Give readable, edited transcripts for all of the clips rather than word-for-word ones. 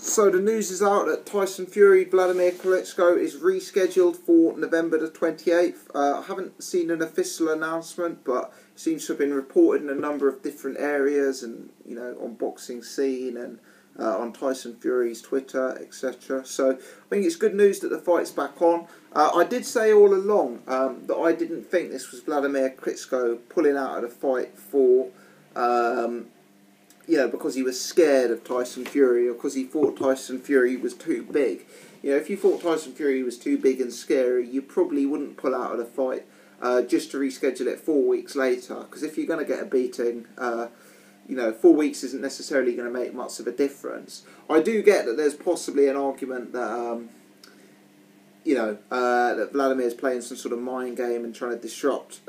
So the news is out that Tyson Fury, Wladimir Klitschko is rescheduled for November the 28th. I haven't seen an official announcement, but it seems to have been reported in a number of different areas, and on Boxing Scene and on Tyson Fury's Twitter, etc. So I think it's good news that the fight's back on. I did say all along that I didn't think this was Wladimir Klitschko pulling out of the fight for because he was scared of Tyson Fury, or because he thought Tyson Fury was too big. If you thought Tyson Fury was too big and scary, you probably wouldn't pull out of the fight just to reschedule it 4 weeks later. Because if you're going to get a beating, 4 weeks isn't necessarily going to make much of a difference. I do get that there's possibly an argument that that Wladimir's playing some sort of mind game and trying to disrupt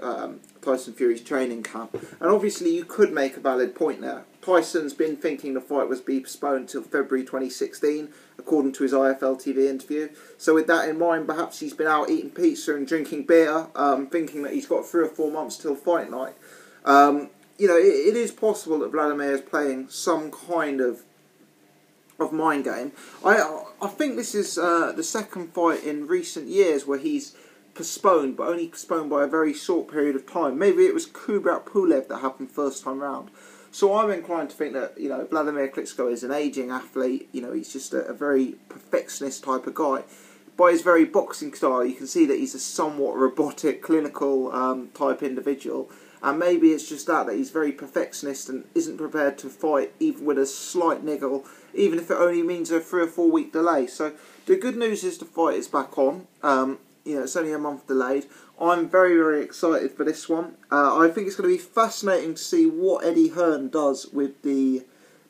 Tyson Fury's training camp. And obviously you could make a valid point there. Tyson's been thinking the fight was be postponed until February 2016, according to his IFL TV interview. So with that in mind, perhaps he's been out eating pizza and drinking beer, thinking that he's got 3 or 4 months till fight night. It is possible that Wladimir is playing some kind of mind game. I think this is the second fight in recent years where he's postponed, but only postponed by a very short period of time. Maybe it was Kubrat Pulev that happened first time round. So I'm inclined to think that Wladimir Klitschko is an ageing athlete. He's just a very perfectionist type of guy. By his very boxing style, you can see that he's a somewhat robotic, clinical type individual. And maybe it's just that he's very perfectionist and isn't prepared to fight even with a slight niggle, even if it only means a 3 or 4 week delay. So the good news is the fight is back on. It's only a month delayed. I'm very, very excited for this one. I think it's going to be fascinating to see what Eddie Hearn does with the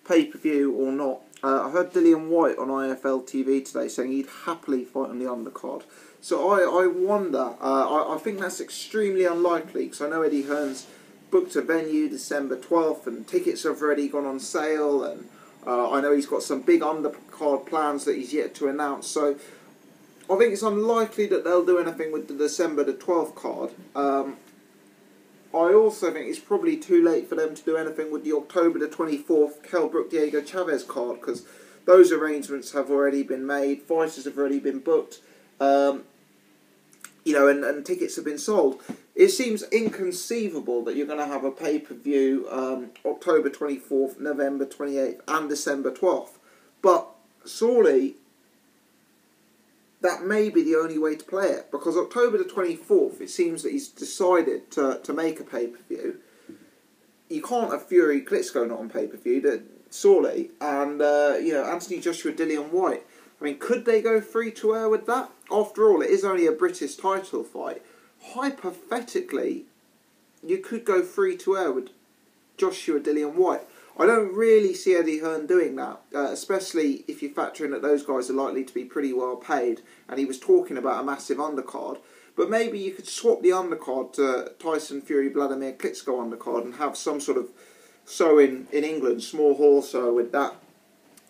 pay-per-view or not. I heard Dillian Whyte on IFL TV today saying he'd happily fight on the undercard. So I wonder, I think that's extremely unlikely, because I know Eddie Hearn's booked a venue December 12th and tickets have already gone on sale, and I know he's got some big undercard plans that he's yet to announce. So I think it's unlikely that they'll do anything with the December the 12th card. I also think it's probably too late for them to do anything with the October the 24th Kell Brook Diego Chavez card, because those arrangements have already been made, fighters have already been booked, and tickets have been sold. It seems inconceivable that you're going to have a pay-per-view October 24th, November 28th and December 12th. But surely that may be the only way to play it, because October the 24th, it seems that he's decided to make a pay-per-view. You can't have Fury Klitschko not on pay-per-view, surely, and Anthony Joshua, Dillian Whyte. I mean, could they go free to air with that? After all, it is only a British title fight. Hypothetically, you could go free to air with Joshua, Dillian Whyte. I don't really see Eddie Hearn doing that, especially if you factor in that those guys are likely to be pretty well paid, and he was talking about a massive undercard. But maybe you could swap the undercard to Tyson Fury, Wladimir Klitschko undercard and have some sort of show in England, small hall show with that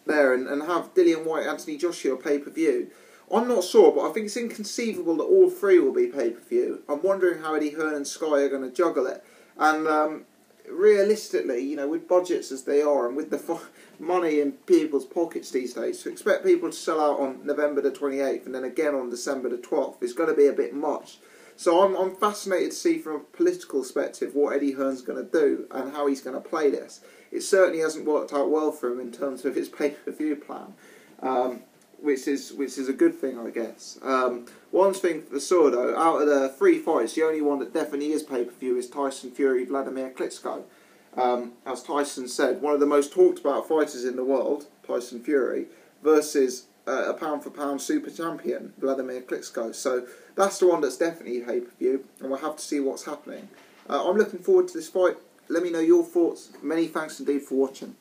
there, and have Dillian Whyte, Anthony Joshua pay-per-view. I'm not sure, but I think it's inconceivable that all three will be pay-per-view. I'm wondering how Eddie Hearn and Sky are going to juggle it. And realistically, with budgets as they are and with the money in people's pockets these days, to expect people to sell out on November the 28th and then again on December the 12th is going to be a bit much. So I'm fascinated to see from a political perspective what Eddie Hearn's going to do and how he's going to play this. It certainly hasn't worked out well for him in terms of his pay-per-view plan, which is a good thing, I guess. One thing for sure, though, out of the 3 fights, the only one that definitely is pay-per-view is Tyson Fury, Wladimir Klitschko. As Tyson said, one of the most talked about fighters in the world, Tyson Fury, versus a pound-for-pound super champion, Wladimir Klitschko. So that's the one that's definitely pay-per-view, and we'll have to see what's happening. I'm looking forward to this fight. Let me know your thoughts. Many thanks indeed for watching.